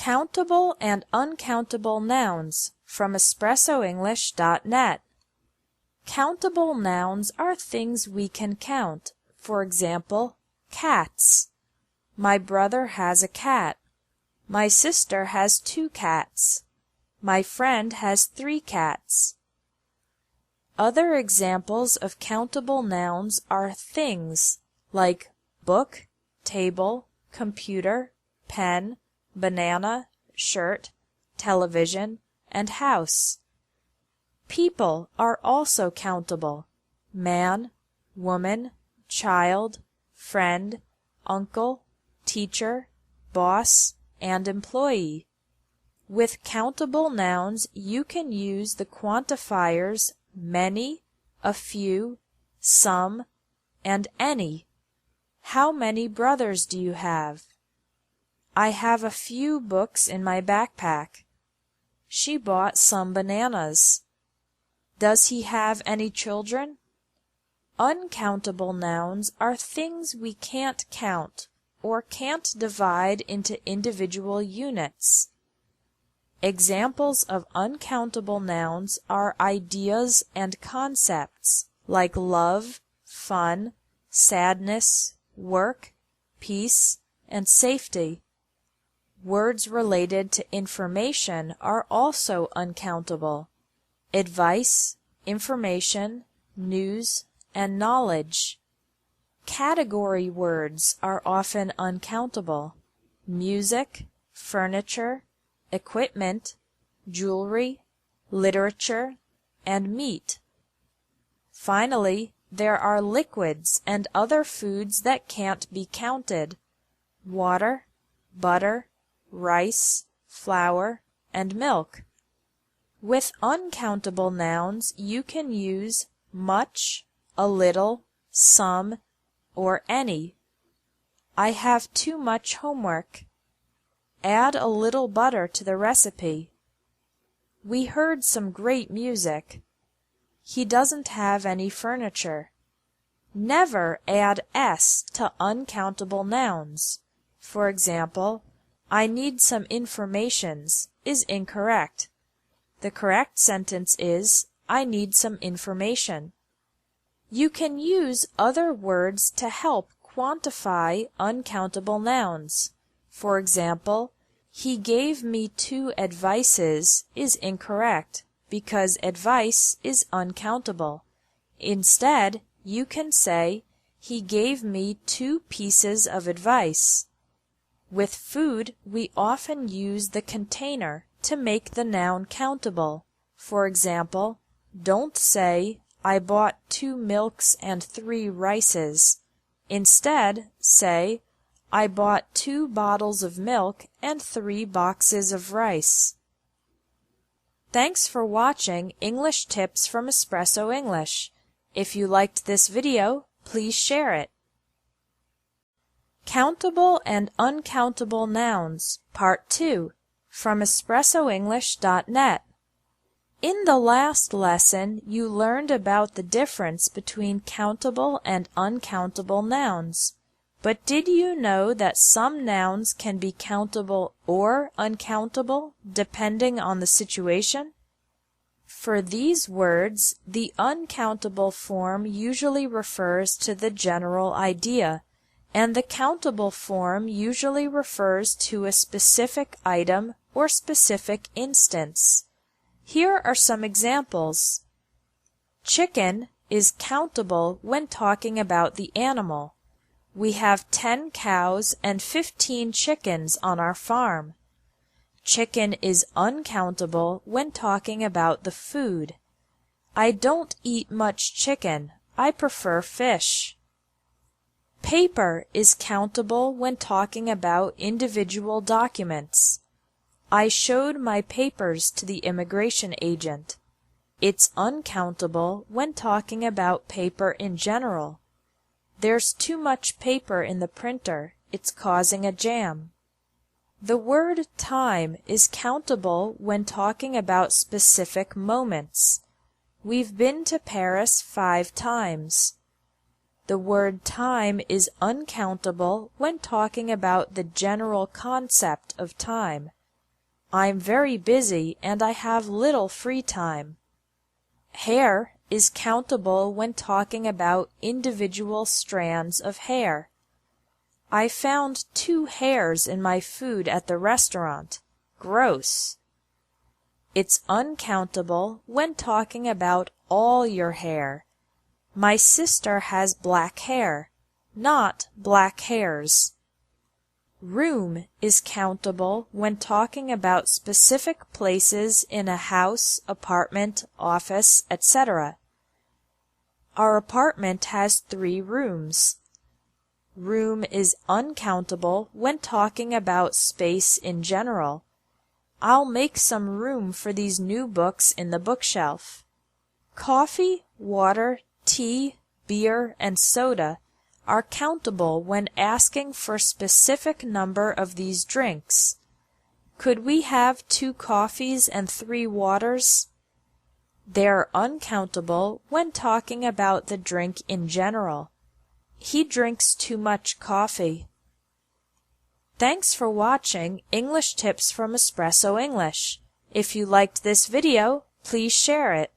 Countable and uncountable nouns from espressoenglish.net. Countable nouns are things we can count. For example, cats. My brother has a cat. My sister has 2 cats. My friend has 3 cats. Other examples of countable nouns are things like book, table, computer, pen, banana, shirt, television, and house. People are also countable: man, woman, child, friend, uncle, teacher, boss, and employee. With countable nouns, you can use the quantifiers many, a few, some, and any. How many brothers do you have? I have a few books in my backpack. She bought some bananas. Does he have any children? Uncountable nouns are things we can't count or can't divide into individual units. Examples of uncountable nouns are ideas and concepts like love, fun, sadness, work, peace, and safety. Words related to information are also uncountable: advice, information, news, and knowledge. Category words are often uncountable: music, furniture, equipment, jewelry, literature, and meat. Finally, there are liquids and other foods that can't be counted: water, butter, rice, flour, and milk. With uncountable nouns, you can use much, a little, some, or any. I have too much homework. Add a little butter to the recipe. We heard some great music. He doesn't have any furniture. Never add s to uncountable nouns. For example, I need some informations is incorrect. The correct sentence is, I need some information. You can use other words to help quantify uncountable nouns. For example, he gave me 2 advices is incorrect because advice is uncountable. Instead, you can say, he gave me 2 pieces of advice. With food, we often use the container to make the noun countable. For example, don't say, I bought 2 milks and 3 rices. Instead, say, I bought 2 bottles of milk and 3 boxes of rice. Thanks for watching English Tips from Espresso English. If you liked this video, please share it. Countable and Uncountable Nouns, Part 2, from espressoenglish.net. In the last lesson, you learned about the difference between countable and uncountable nouns. But did you know that some nouns can be countable or uncountable, depending on the situation? For these words, the uncountable form usually refers to the general idea, and the countable form usually refers to a specific item or specific instance. Here are some examples. Chicken is countable when talking about the animal. We have 10 cows and 15 chickens on our farm. Chicken is uncountable when talking about the food. I don't eat much chicken. I prefer fish. Paper is countable when talking about individual documents. I showed my papers to the immigration agent. It's uncountable when talking about paper in general. There's too much paper in the printer. It's causing a jam. The word time is countable when talking about specific moments. We've been to Paris 5 times. The word time is uncountable when talking about the general concept of time. I'm very busy and I have little free time. Hair is countable when talking about individual strands of hair. I found 2 hairs in my food at the restaurant. Gross. It's uncountable when talking about all your hair. My sister has black hair, not black hairs. Room is countable when talking about specific places in a house, apartment, office, etc. Our apartment has 3 rooms. Room is uncountable when talking about space in general. I'll make some room for these new books in the bookshelf. Coffee, water, tea, beer, and soda are countable when asking for a specific number of these drinks. Could we have 2 coffees and 3 waters? They're uncountable when talking about the drink in general. He drinks too much coffee. Thanks for watching English Tips from Espresso English. If you liked this video, please share it.